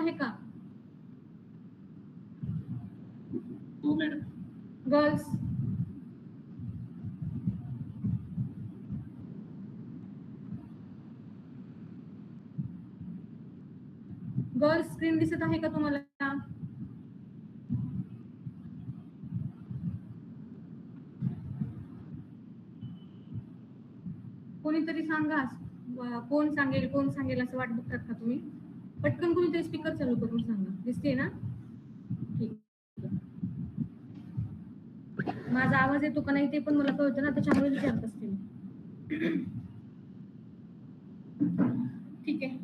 आहे का? हो मॅडम. गर्ल्स गर्ल्स स्क्रीन दिसत आहे का तुम्हाला? कोणीतरी सांगा. कोण सांगेल असं वाट बघतात का तुम्ही? पटकन कोणीतरी स्पीकर चालू करून सांगा. दिसते ना? ठीक. माझा आवाज येतो का नाही ते पण मला कळतं ना, त्याच्यामुळे विचारत असते मी. ठीक आहे.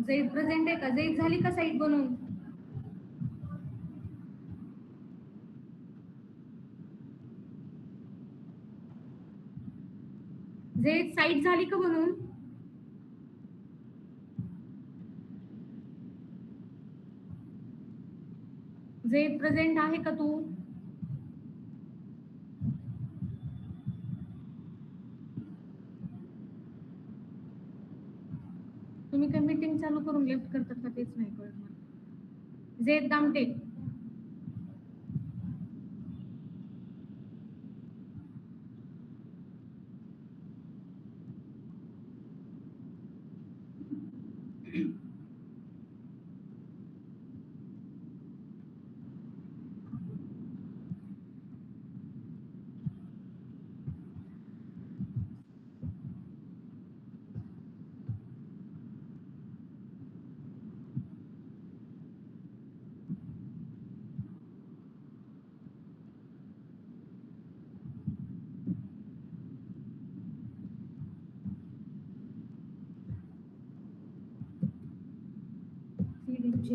झेड प्रेझेंट आहे का? झेड झाली का साईट बनवून? झेड साईट झाली का बनवून? झेड प्रेझेंट आहे का तू? तुम्ही काय मीटिंग चालू करून लेफ्ट करतात का तेच नाही कळत मला. झेड दामटे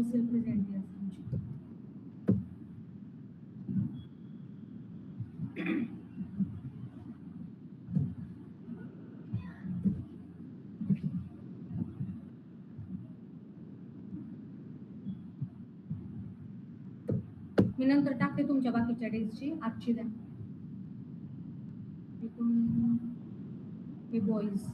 सेल प्रेझेंट आहे तुमची. मी नंतर टाकते तुमच्या बाकीच्या डेजची. आजची द्या. हे बॉईज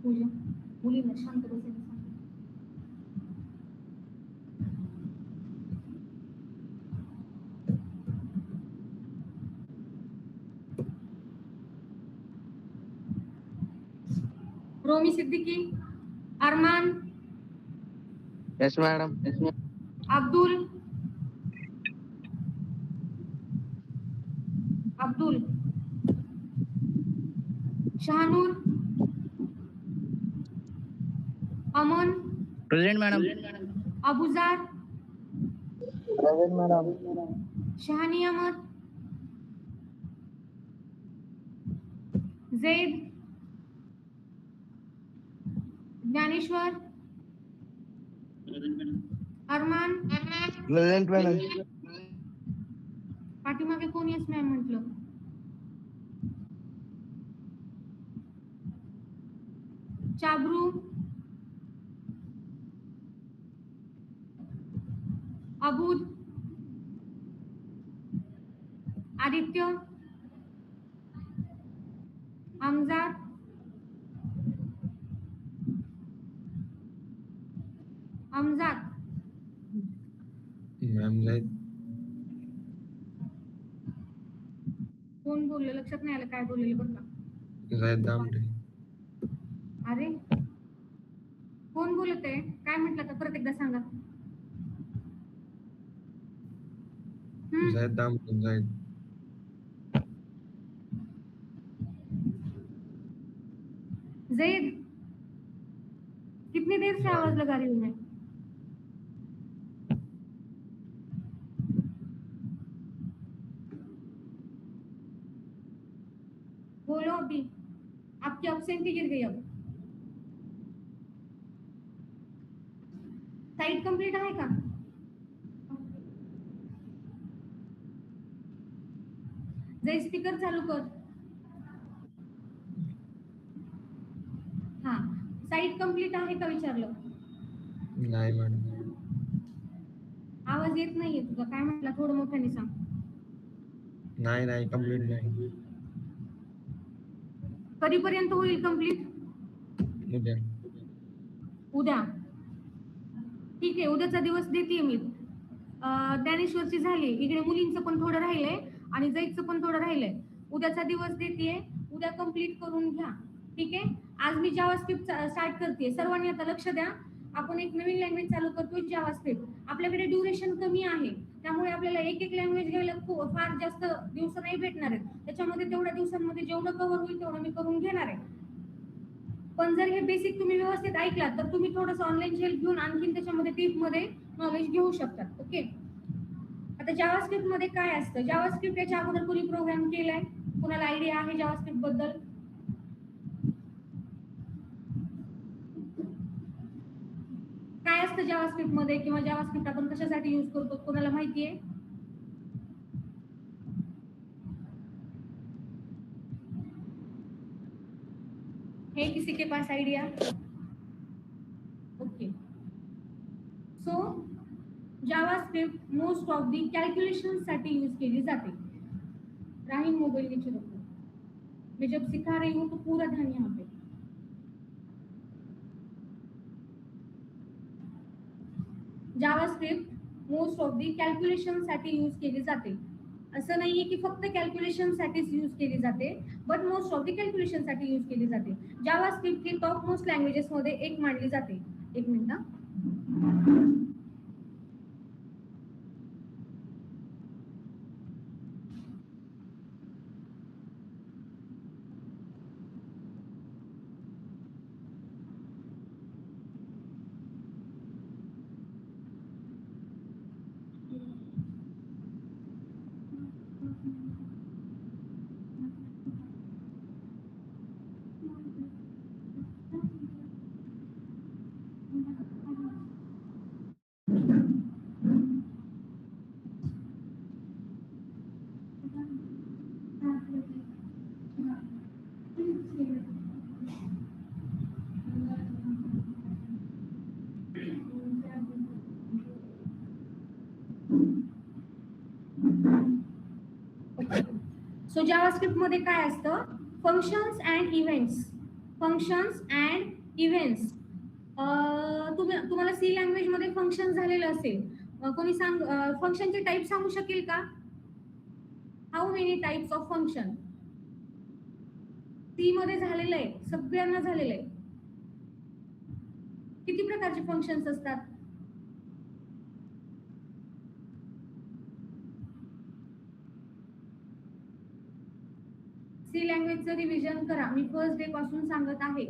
पूजा मुलींना शांत बसायला सांग. Romi Siddiqui, Arman, yes madam. Abdul, Shahanur, Aman, present madam. Abuzar, present madam. Shahani Ahmed, Zaid, Dnyaneshwar, Arman, present madam. पाठीमागे कोण येस मॅम म्हटलं? चाबरू, अबूद, आदित्य, अमजाद, मॅम जाईल. कोण बोललं लक्षात नाही आलं काय बोललेलं बरं का? जायद दामटे. अरे कोण बोलत आहे? काय म्हटलं तर परत एकदा सांगा. जायद दामटे. जायद. जैद, कितनी देर से आवाज लगा रही हूँ मैं? बोलो अभी, आपकी ऑब्सेंटी गिर गई. अब साइट कंप्लीट आहे का? जय स्पीकर चालू कर. साईट कंप्लीट आहे का विचारलं? नाही मॅडम. आवाज येत नाहीये तुझा, काय म्हटला? थोडं मोठ्याने सांग. नाही कम्प्लीट नाही. कधीपर्यंत होईल कंप्लीट? उद्या. उद्या. ठीक आहे, उद्याचा दिवस देते मी. ज्ञानेश्वरची झाली, इकडे मुलींचं पण थोडं राहिलंय आणि जैतचं पण थोडं राहिलंय. उद्याचा दिवस देते, उद्या कंप्लीट करून घ्या. ठीक आहे. आज मी जावास्क्रिप्ट स्टार्ट करते. सर्वांनी आता लक्ष द्या. आपण एक नवीन लँग्वेज चालू करतोय, जावास्क्रिप्ट. आपल्याकडे ड्युरेशन कमी आहे, त्यामुळे आपल्याला एक लँग्वेज घ्यायला फार जास्त दिवस नाही भेटणार आहेत. त्याच्यामध्ये तेवढ्या दिवसांमध्ये जेवढं कव्हर होईल तेवढं मी करून घेणार आहे. पण जर हे बेसिक तुम्ही व्यवस्थित ऐकलात तर तुम्ही थोडंसं ऑनलाईन हेल्प घेऊन आणखीन त्याच्यामध्ये टीप मध्ये नॉलेज घेऊ शकतात. ओके. आता जावास्क्रिप्ट मध्ये काय असतं? जावास्क्रिप्ट याच्या अगोदर कोणी प्रोग्राम केलाय? कोणाला आयडिया आहे जावास्क्रिप्ट बद्दल? काय असतं जावास्क्रिप्ट मध्ये, किंवा जावास्क्रिप्ट आपण कशासाठी यूज करतो, कोणाला माहिती आहे? है किसी के पास idea? Okay. So JavaScript most of the calculation साठी यूज केली जाते. राहीन मोबाइल नीचे रखो, मैं जब सिखा रही हूँ तो पूरा ध्यान यहाँ पे. JavaScript most of the calculation साठी यूज केली जाते. असं नाहीये की फक्त कॅल्क्युलेशन साठीच यूज केली जाते, but most of the calculation साठी यूज केली जाते. जावास्क्रिप्ट ही टॉप मोस्ट लँग्वेजेस मध्ये एक मानली जाते. एक मिनिट. सो जावास्क्रिप्ट मध्ये काय असतं? Functions and events. Functions and events. तुम्हाला सी लँग्वेज मध्ये फंक्शन झालेलं असेल. कोणी सांग फंक्शनचे टाइप सांगू शकेल का? How many types of function? C मध्ये झालेलं आहे, सगळ्यांना झालेलं आहे. किती प्रकारचे फंक्शन्स असतात? सी लँग्वेजचं रिव्हिजन करा. मी फर्स्ट डे पासून सांगत आहे.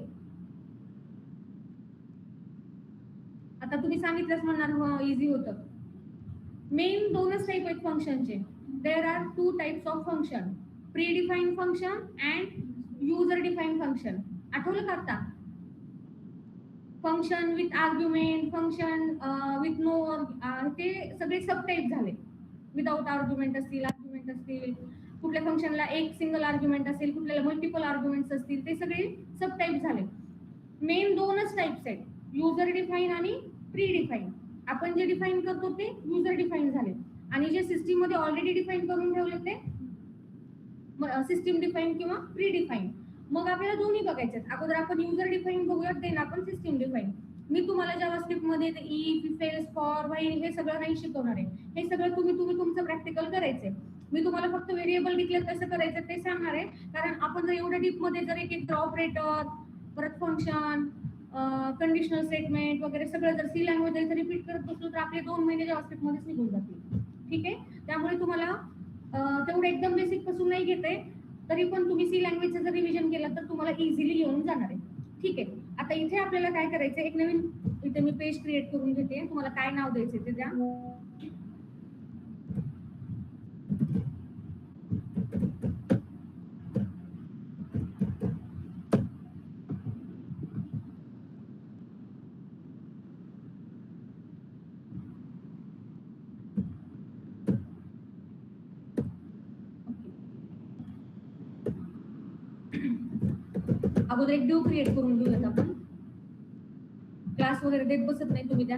आता तुम्ही सांगितलंच म्हणणार इझी होतं. मेन दोनच टाइप आहेत फंक्शनचे. There are two types of function, predefined function and user defined function. आठवलं का आता? Function with argument, function with no, ते सगळे सब टाइप झाले. विदाउट आर्ग्युमेंट असतील, आर्ग्युमेंट असतील, कुठल्या फंक्शनला एक सिंगल आर्ग्युमेंट असेल, कुठल्याला मल्टिपल आर्ग्युमेंट्स असतील, ते सगळे सब टाइप झाले. मेन दोनच टाइप्स आहेत, युजर डिफाईन आणि प्री डिफाईन. आपण जे डिफाईन करतो ते युजर डिफाईन झाले, आणि जे सिस्टीम मध्ये ऑलरेडी डिफाईन करून ठेवले ते सिस्टीम डिफाईन किंवा प्री डिफाईन. मग आपल्याला दोन्ही बघायचे आहेत. अगोदर आपण युजर डिफाईन बघूयात, देन आपण सिस्टीम डिफाईन. मी तुम्हाला जावास्क्रिप्ट मध्ये if, if else, for, while हे सगळं नाही शिकवणार आहे. हे सगळं तुम्ही तुमचं प्रॅक्टिकल करायचंय. मी तुम्हाला फक्त व्हेरिएबल डिक्लेअर कसं करायचं ते सांगणार आहे. कारण आपण जर एवढ्या डीप मध्ये जर एक ऑपरेटर, परत फंक्शन, कंडिशनल स्टेटमेंट वगैरे सगळं जर सी लँग्वेज रिपीट करत बसलो तर आपले 2 महिने जावास्क्रिप्ट मध्येच निघून जातील. ठीक आहे. त्यामुळे तुम्हाला तेवढं एकदम बेसिक पासून नाही घेते, तरी पण तुम्ही सी लँग्वेजचं जर रिव्हिजन केलं तर तुम्हाला इझिली येऊन जाणार आहे. ठीक आहे. आता इथे आपल्याला काय करायचं, एक नवीन इथे मी पेज क्रिएट करून घेते. तुम्हाला काय नाव द्यायचे ते द्या. अगोदर एक ड्यू क्रिएट करून घेऊयात आपण. क्लास वगैरे देत बसत नाही तुम्ही त्या.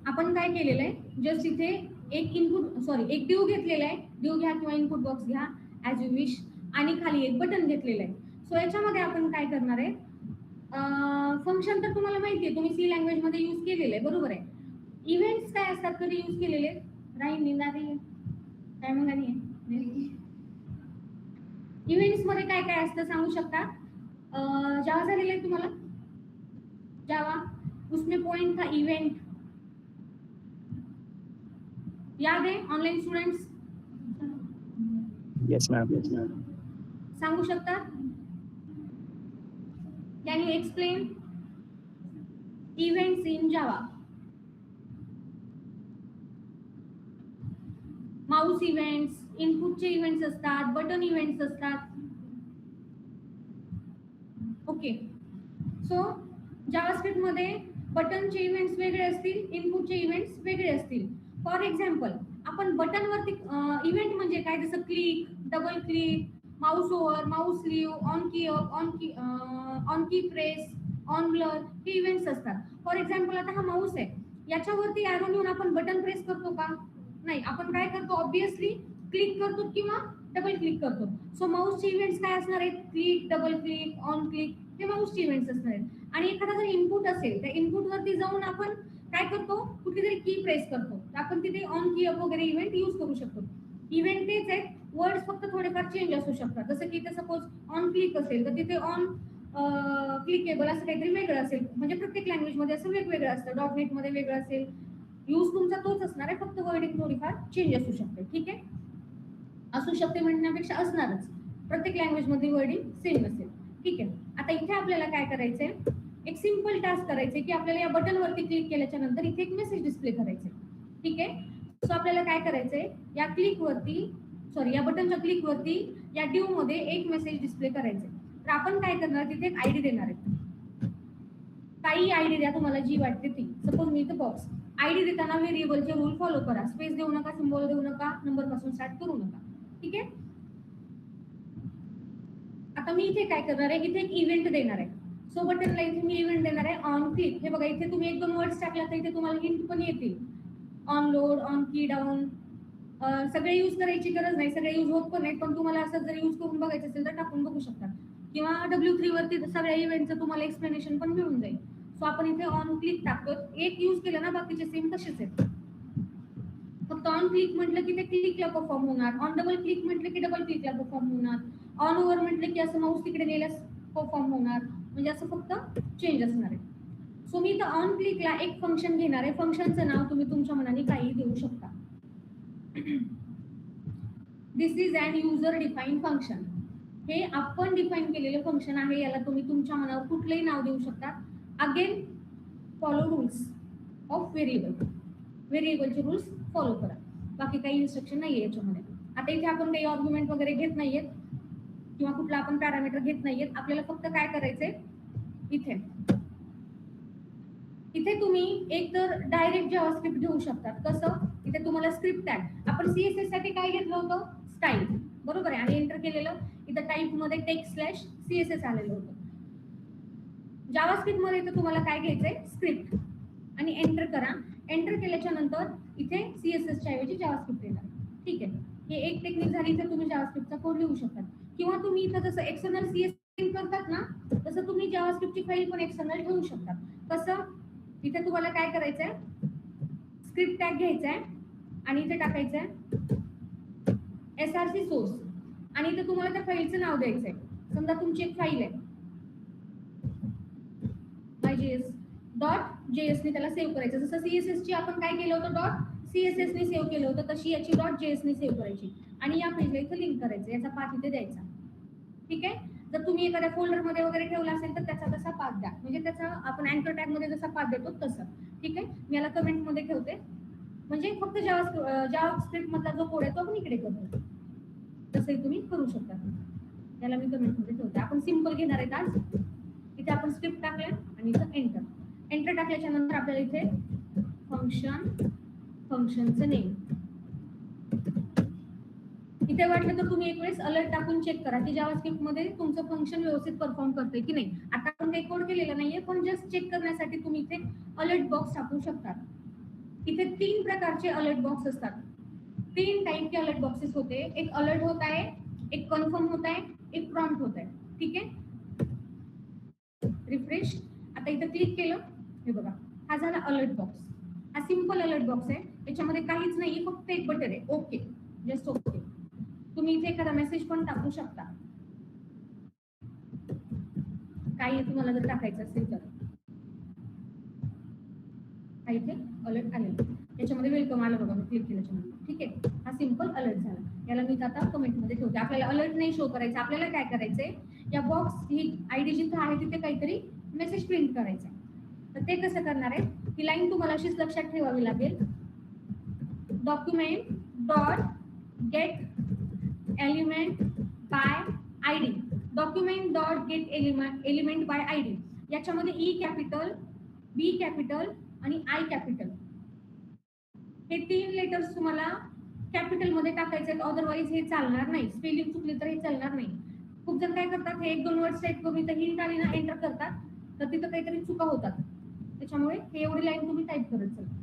आपण काय केलेलं आहे, जस्ट इथे एक ड्यू घेतलेला आहे. ड्यू घ्या किंवा इनपुट बॉक्स घ्या ऍज यू विश, आणि खाली एक बटन घेतलेलं आहे. सो याच्यामध्ये आपण काय करणार आहे, फंक्शन तर तुम्हाला माहिती आहे, तुम्ही सी लँग्वेज मध्ये यूज केलेलं आहे, बरोबर आहे. इव्हेंट्स काय असतात, कधी यूज केलेले राहील निंदारी काय मग नाही. इव्हेंट्स मध्ये काय काय असतं सांगू शकता. जावा झालेलं आहे तुम्हाला, जावा उसमें पॉइंट था इवेंट, याद है ऑनलाइन स्टूडेंट्स? Yes ma'am. सांगू शकता? Can you explain events in Java? Mouse events, इनपुटचे इव्हेंट्स असतात, बटन इव्हेंट्स असतात. ओके, सो जावास्क्रिप्ट मध्ये बटनचे इव्हेंट्स वेगळे असतील, इनपुटचे इव्हेंट्स वेगळे असतील. फॉर एक्झाम्पल, आपण बटन वरती इव्हेंट म्हणजे काय, जसं click, double click, mouse over, mouse leave, on key press, on blur, हे इव्हेंट्स असतात. फॉर एक्झाम्पल, आता हा माउस आहे, याच्यावरती ॲरो नेऊन आपण बटन प्रेस करतो का? नाही. आपण काय करतो, ऑब्विसली क्लिक करतो किंवा डबल क्लिक करतो. सो माउसचे इव्हेंट्स काय असणार आहेत, click, double click, on click, हे माउसचे इव्हेंट्स असणार आहेत. आणि एखादा जर इनपुट असेल, त्या इनपुट वरती जाऊन आपण काय करतो, कुठली तरी की प्रेस करतो, आपण तिथे ऑन की अप वगैरे इव्हेंट यूज करू शकतो. इव्हेंट तेच आहेत, वर्ड्स फक्त थोडेफार चेंज असू शकतात. जसं की इथे सपोज ऑन क्लिक असेल तर तिथे ऑन क्लिकेबल असं काहीतरी वेगळं असेल. म्हणजे प्रत्येक लँग्वेज मध्ये असं वेगवेगळं असतं. .NET मध्ये वेगळं असेल, यूज तुमचा तोच असणार आहे, फक्त वर्डिंग थोडीफार चेंज असू शकते. ठीक आहे, असू शकते म्हणण्यापेक्षा असणारच, प्रत्येक लँग्वेज मध्ये वर्डिंग सेम असेल. ठीक आहे, आता इथे आपल्याला काय करायचंय, एक सिंपल टास्क करायचे की आपल्याला या बटन वरती क्लिक केल्याच्या नंतर इथे एक मेसेज डिस्प्ले करायचे. ठीक आहे, सो आपल्याला काय करायचंय, या या बटनच्या क्लिक वरती या ड्यू मध्ये एक मेसेज डिस्प्ले करायचे. तर आपण काय करणार, तिथे एक आयडी देणार आहे. काही आयडी द्या तुम्हाला जी वाटते ती. सपोज मी इथे बॉक्स आयडी देताना व्हेरिएबलचे रूल फॉलो करा. स्पेस देऊ नका, सिम्बॉल देऊ नका, नंबर पासून स्टार्ट करू नका. ठीक आहे, आता मी इथे काय करणार आहे, इथे एक इव्हेंट देणार आहे. सो बटनला इथे मी इव्हेंट देणार आहे ऑन क्लिक. हे बघा, इथे तुम्ही 1-2 वर्ड्स टाकला तर इथे तुम्हाला हिंट पण येतील. ऑन लोड, ऑन की डाऊन, सगळे यूज करायची गरज नाही, सगळे यूज होत पण नाही, पण तुम्हाला असं जर यूज करून बघायचं असेल तर टाकून बघू शकता. किंवा W3 वरती सगळ्या इव्हेंटचं तुम्हाला एक्सप्लेनेशन पण मिळून जाईल. सो आपण इथे ऑन क्लिक टाकतो, एक यूज केलं ना, बाकीचे सेम तसेच आहेत. फक्त ऑन क्लिक म्हटलं की ते क्लिकला परफॉर्म होणार, ऑन डबल क्लिक म्हटलं की डबल क्लिकला परफॉर्म होणार, ऑन ओव्हर म्हटलं की असं माऊस तिकडे नेल्यास परफॉर्म होणार. म्हणजे असं फक्त चेंज असणार आहे. सो मी इथं ऑन क्लिकला एक फंक्शन घेणार आहे. फंक्शनचं नाव तुम्ही तुमच्या मनाने काही देऊ शकता. This is an user define function. हे आपण डिफाईन केलेले फंक्शन आहे, याला तुम्ही तुमच्या मनावर कुठलेही नाव देऊ शकता. Again follow rules of variable, व्हेरिएबलचे रूल्स फॉलो करा. बाकी काही इन्स्ट्रक्शन नाहीये याच्यामध्ये. आता इथे आपण काही आर्ग्युमेंट वगैरे घेत नाहीयेत किंवा कुठला आपण पॅरामीटर घेत नाहीयेत. आपल्याला फक्त काय करायचंय, इथे तुम्ही एक तर डायरेक्ट जावास्क्रिप्ट घेऊ शकतात. कसं, इथे तुम्हाला स्क्रिप्ट टॅग, आपण CSS साठी काय घेतलं होतं, स्टाईल, बरोबर आहे, आणि एंटर केलेलं. इथं टाईप मध्ये text/CSS आलेलं होतं. जावास्क्रिप्ट मध्ये तर तुम्हाला काय घ्यायचंय, स्क्रिप्ट, आणि एंटर करा. एंटर केल्याच्या नंतर इथे CSS च्या ऐवजी जावास्क्रिप्ट येणार. ठीक आहे, हे एक टेक्निक झाली. तर तुम्ही जावास्क्रिप्टचा कोड लिहू शकता. किंवा तुम्ही इथं जसं एक्सटर्नल CSS करतात ना, तसं तुम्ही जावास्क्रिप्टची फाईल पण एक्सटर्नल ठेवू शकता. कसं, इथे तुम्हाला काय करायचंय, स्क्रिप्ट टॅग घ्यायचाय आणि इथे टाकायचंय src सोर्स, आणि इथे तुम्हाला त्या फाईलचं नाव द्यायचंय. समजा तुमची एक फाईल आहे .js ने त्याला सेव्ह करायचं. जसं CSS ची आपण काय केलं होतं, .css ने सेव्ह केलं होतं, तशी याची .js ने सेव्ह करायची. आणि या पेजला इथे लिंक करायचं, याचा पाथ इथे द्यायचा. ठीक आहे. जर तुम्ही एखाद्या फोल्डर मध्ये वगैरे ठेवला असेल तर त्याचा तसा पाथ द्या, म्हणजे त्याचा आपण अँकर टॅग मध्ये जसा पाथ देतो तसं. ठीक आहे. मी याला कमेंट मध्ये ठेवते, म्हणजे फक्त जावा स्क्रिप्ट मधला जो कोड आहे तो आपण इकडे करतो. तसंही तुम्ही करू शकता. याला मी कमेंट मध्ये ठेवते. आपण सिंपल घेणार आहेत आज. इथे आपण स्क्रिप्ट टाकले आणि इथं एंटर टाकल्याच्या नंतर आपल्याला इथे फंक्शनचं नेम, इथे वाटलं तर तुम्ही एक वेळेस अलर्ट टाकून चेक करा की जावास्क्रिप्ट मध्ये तुमचं फंक्शन व्यवस्थित परफॉर्म करतंय की नाही. आता आपण काही कोड केलेला नाहीये, पण जस्ट चेक करण्यासाठी तुम्ही इथे अलर्ट बॉक्स टाकू शकता. इथे 3 प्रकारचे अलर्ट बॉक्स असतात. 3 टाइप के अलर्ट बॉक्सेस होते. एक अलर्ट होता है, एक कन्फर्म होता है, एक प्रॉम्प्ट होता है. ठीक आहे. रिफ्रेश. आता इथं क्लिक केलं, हे बघा हा झाला अलर्ट बॉक्स. हा सिंपल अलर्ट बॉक्स आहे, याच्यामध्ये काहीच नाही, फक्त एक बटन आहे ओके, जस्ट ओके. तुम्ही इथे एखादा मेसेज पण टाकू शकता, काही तुम्हाला जर टाकायचं असेल तर. हा इथे अलर्ट आलेला, याच्यामध्ये वेलकम आलं बघा, मी क्लिक केल्याच्यामध्ये. ठीक आहे. हा सिंपल अलर्ट झाला. याला मी आता कमेंट मध्ये ठेवते. आपल्याला अलर्ट नाही शो करायचं, आपल्याला काय करायचंय, या बॉक्स ही आयडी जिथे आहे तिथे काहीतरी मेसेज प्रिंट करायचा. तर ते कसं करणार आहे, ही लाईन तुम्हाला अशीच लक्षात ठेवावी लागेल. Document dot get element by ID, document dot get element by ID. याच्यामध्ये ई कॅपिटल, बी कॅपिटल आणि आय कॅपिटल हे 3 लेटर्स तुम्हाला कॅपिटल मध्ये टाकायचे, अदरवाईज हे चालणार नाही. स्पेलिंग चुकली तर हे चालणार नाही. खूप जण काय करतात, हे 1-2 वर्ड टाईप करून इथं हिंट आली ना एंटर करतात, तर तिथं काहीतरी चुका होतात. त्याच्यामुळे हे एवढी लाईन तुम्ही टाईप करत चला.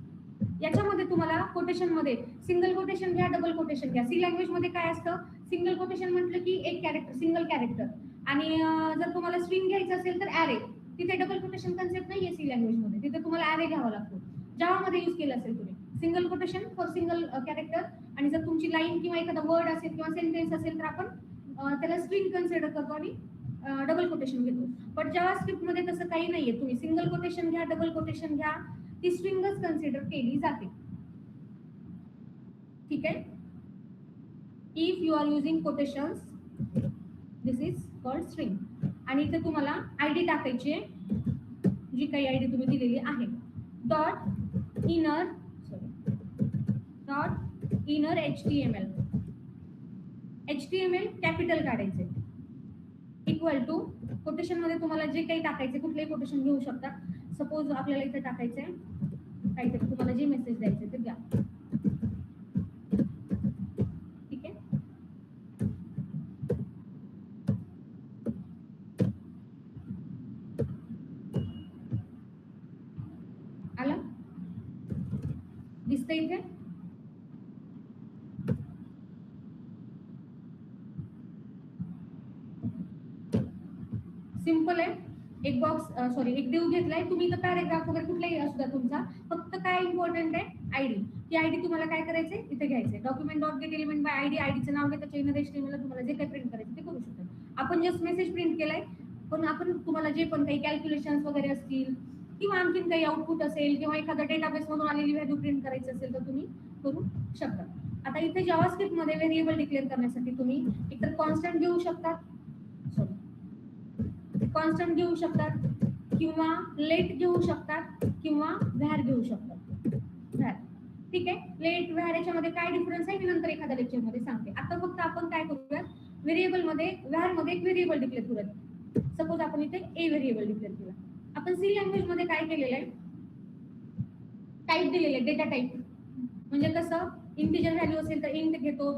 याच्यामध्ये तुम्हाला कोटेशन मध्ये सिंगल कोटेशन घ्या, डबल कोटेशन घ्या. सी लँग्वेज मध्ये काय असतं, सिंगल कोटेशन म्हटलं की एक कॅरेक्टर, सिंगल कॅरेक्टर. आणि जर तुम्हाला स्ट्रिंग घ्यायचं असेल तर ॲरे. तिथे डबल कोटेशन कन्सेप्ट नाहीये सी लँग्वेज मध्ये, तिथे तुम्हाला ॲरे घ्यावा लागतो. जावा मध्ये यूज केलं असेल तुम्ही single quotation for single character, आणि जर तुमची लाईन किंवा एखादा वर्ड असेल किंवा सेंटेन्स असेल तर आपण त्याला स्ट्रिंग कन्सिडर करतो आणि डबल कोटेशन घेतो. पण जावास्क्रिप्ट मध्ये तसं काही नाहीये, तुम्ही सिंगल कोटेशन घ्या, डबल कोटेशन घ्या, ती स्ट्रिंगच कन्सिडर केली जाते. ठीक आहे. If you are using quotations this is called string. आणि इथे तुम्हाला आयडी टाकायची आहे, जी काही आयडी तुम्ही दिलेली आहे. डॉट इनर HTML कॅपिटल काढायचे, इक्वल टू कोटेशन मध्ये तुम्हाला जे काही टाकायचे कुठलेही कोटेशन घेऊ शकता. सपोज आपल्याला इथे टाकायचंय काहीतरी, तुम्हाला जे मेसेज द्यायचे ते द्या. ठीक आहे. आला, दिसतंय इथे. सिंपल आहे. एक बॉक्स एक डिव घेतलाय तुम्ही, तर पॅरेग्राफ वगैरे कुठलाही असू द्या तुमचा, फक्त काय इम्पॉर्टंट आहे आयडी. ती आयडी तुम्हाला काय करायचंय, इथे घ्यायचंय. Document dot get element by ID, आयडीचं नाव घेता, चेन HTML तुम्हाला जे काही प्रिंट करायचं ते करू शकता. आपण जस्ट मेसेज प्रिंट केलाय, पण आपण तुम्हाला जे पण काही कॅल्क्युलेशन्स वगैरे असतील किंवा आणखीन काही आउटपुट असेल किंवा एखादा डेटाबेस मधून आलेली व्हॅल्यू प्रिंट करायची असेल तर तुम्ही करू शकता. आता इथे जावास्क्रिप्ट मध्ये व्हेरिएबल डिक्लेअर करण्यासाठी तुम्ही एकतर कॉन्स्टंट घेऊ शकता, कॉन्स्टंट घेऊ शकतात, किंवा लेट घेऊ शकतात, किंवा व्हॅर घेऊ शकतात. व्हॅर. ठीक आहे. लेट व्हॅर याच्यामध्ये काय डिफरन्स आहे मी नंतर एखाद्या लेक्चर मध्ये सांगते. आता फक्त आपण काय करूया, व्हेरिएबल मध्ये व्हॅर मध्ये एक व्हेरिएबल डिक्लेअर करूया. सपोज आपण इथे ए व्हेरिएबल डिक्लेअर केला. आपण सी लँग्वेज मध्ये काय केलेलं आहे, टाईप दिलेलं आहे, डेटा टाईप. म्हणजे कसं, इंटिजर व्हॅल्यू असेल तर इंट घेतो,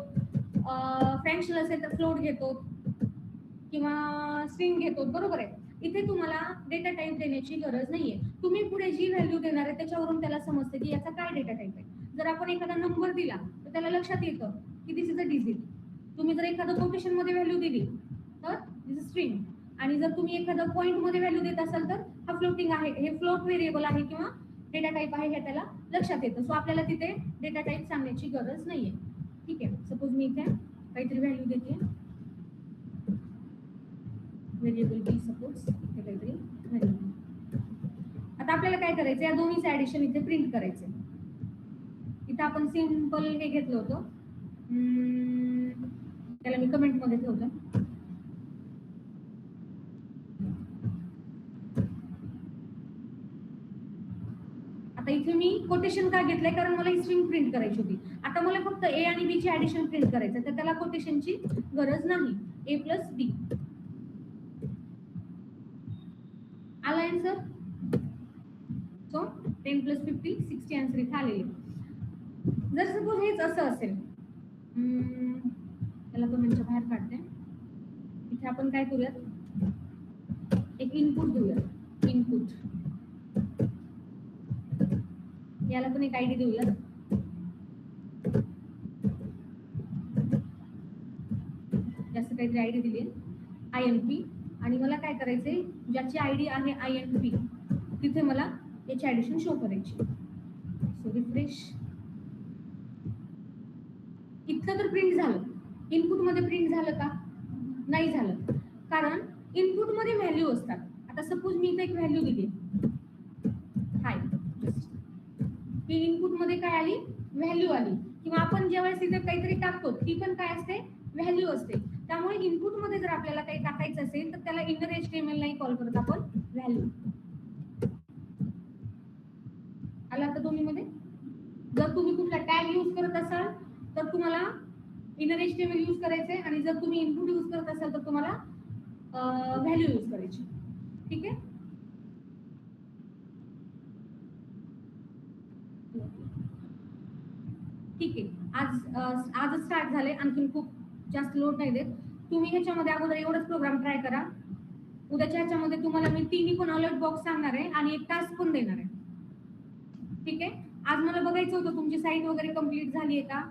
फ्रॅक्शनल असेल तर फ्लोट घेतो, किंवा स्ट्रिंग घेतो. बरोबर आहे. इथे तुम्हाला डेटा टाईप देण्याची गरज नाहीये. तुम्ही पुढे जी व्हॅल्यू देणार आहे त्याच्यावरून त्याला समजते की याचा काय डेटा टाईप आहे. जर आपण एखादा नंबर दिला तर त्याला लक्षात येतं की दिस इज अ डिजिट. तुम्ही जर एखादा कोटेशन मध्ये व्हॅल्यू दिली तर दिस इज स्ट्रिंग. आणि जर तुम्ही एखादा पॉइंट मध्ये व्हॅल्यू देत असाल तर हा फ्लोटिंग आहे, हे फ्लोट व्हेरिएबल आहे किंवा डेटा टाईप आहे, हे त्याला लक्षात येतं. सो आपल्याला तिथे डेटा टाईप सांगण्याची गरज नाहीये. ठीक आहे. सपोज मी इथे काहीतरी व्हॅल्यू देते, व्हेरिएबल बी सपोज हे काहीतरी व्हॅल्यू. आता आपल्याला काय करायचं, या दोन्हीचे ऍडिशन इथे प्रिंट करायचे. इथे आपण सिंपल हे घेतलं होतं, त्याला मी कमेंट मध्ये ठेवतो. आता इथे मी कोटेशन का घेतलंय, कारण मला ही स्ट्रिंग प्रिंट करायची होती. आता मला फक्त ए आणि बी ची ऍडिशन प्रिंट करायचं, तर त्याला कोटेशनची गरज नाही. ए प्लस बी. आला आन्सर. सो 10 + 50 60 आन्सर इथे आलेले. जर सपोज हेच असं असेल, त्याला कमेंटच्या बाहेर काढते. इथे आपण काय करूयात, एक इनपुट देऊयात. इनपुट, याला पण एक आयडी देऊयात. जास्त काहीतरी आयडी दिली INP. आणि मला काय करायचंय, ज्याची आयडी आहे INP तिथे मला याची ऍडिशन शो करायची. So refresh. इतकं तर प्रिंट झालं. इनपुट मध्ये प्रिंट झालं का? नाही झालं, कारण इनपुट मध्ये व्हॅल्यू असतात. आता सपोज मी इथे एक व्हॅल्यू दिली, हाय, ही इनपुट मध्ये काय आली? व्हॅल्यू आली. किंवा आपण ज्यावेळेस इथे काहीतरी टाकतो ती पण काय असते? व्हॅल्यू असते. त्यामुळे इनपुट मध्ये जर आपल्याला काही टाकायचं असेल तर त्याला इनर HTML नाही कॉल करत आपण, व्हॅल्यू. आला आता दोन्ही मध्ये. जर तुम्ही कुठला टॅग यूज करत असाल तर तुम्हाला इनर HTML यूज करायचे, आणि जर तुम्ही इनपुट यूज करत असाल तर तुम्हाला व्हॅल्यू यूज करायची. ठीक आहे. ठीक आहे. आज स्टार्ट झाले, आणखीन खूप जास्त लोड नाही देत. तुम्ही ह्याच्यामध्ये अगोदर एवढंच प्रोग्राम ट्राय करा. उद्याच्या ह्याच्यामध्ये तुम्हाला मी तिन्ही पण अलर्ट बॉक्स सांगणार आहे आणि एक टास्क पण देणार आहे. ठीक आहे. आज मला बघायचं होतं तुमची साईट वगैरे कंप्लीट झाली आहे का,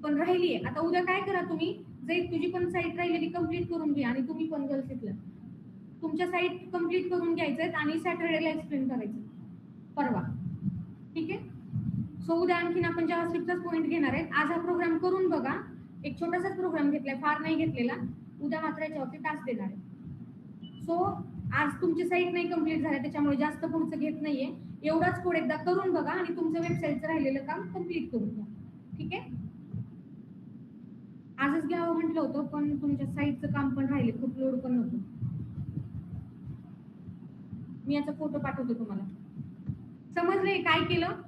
पण राहिली आहे. आता उद्या काय करा तुम्ही, जे तुझी पण साईट राहिलेली कंप्लीट करून घ्या, आणि तुम्ही पण गर्ल्स इथलं तुमच्या साईट कंप्लीट करून घ्यायचं आणि सॅटर्डेला एक्सप्लेन करायचं परवा. ठीक आहे. सो उद्या आणखीन आपण जावास्क्रिप्टचाच पॉईंट घेणार आहे. आज हा प्रोग्राम करून बघा. एक छोटासाच प्रोग्राम घेतलाय, फार नाही घेतलेला. उद्या मात्र याच्यावरती टास्क देणार आहे. सो आज तुमची साईट नाही कंप्लीट झाली, त्याच्यामुळे जास्त पुढचं घेत नाहीये. एवढाच कोड एकदा करून बघा आणि तुमचं वेबसाईटचं राहिलेलं काम कंप्लीट करून घ्या. ठीक आहे. आजच घ्यावं म्हटलं होतं, पण तुमच्या साईटचं काम पण राहिले, खूप लोड पण नव्हतं. मी याचा फोटो पाठवतो तुम्हाला. समजले काय केलं?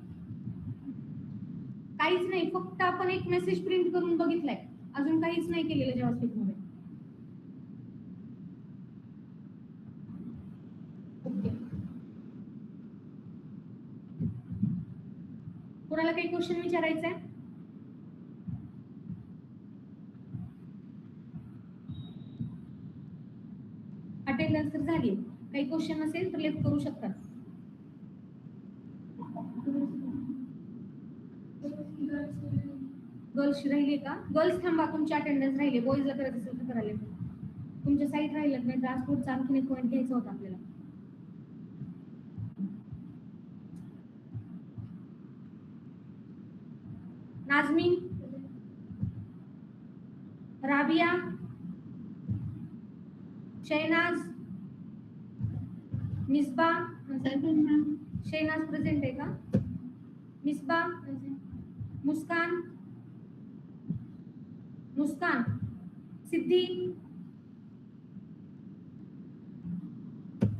काहीच नाही, फक्त आपण एक मेसेज प्रिंट करून बघितलाय, अजून काहीच नाही केलेलं जावास्क्रिप्ट मध्ये. ओके. कोणाला काही क्वेश्चन विचारायचं आहे? अटेंडन्स तर झाली. काही क्वेश्चन असेल तर लेफ्ट करू शकता. गर्ल्स राहिले का? गर्ल्स थांबा, तुमची अटेंडन्स राहिले. बॉईजला करत असेल तर करायला. तुमच्या साईट राहिलं नाही, ट्रान्सपोर्टचा आणखीन एक पॉईंट घ्यायचा होता आपल्याला. नाजमीन, राबिया, शहनाज, मिसबा. शहनाज प्रेझेंट आहे का? मिसबा, मुस्कान, मुस्कान, सिद्धी,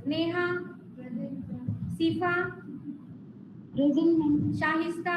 नेहा, सिफा, शाहिस्ता,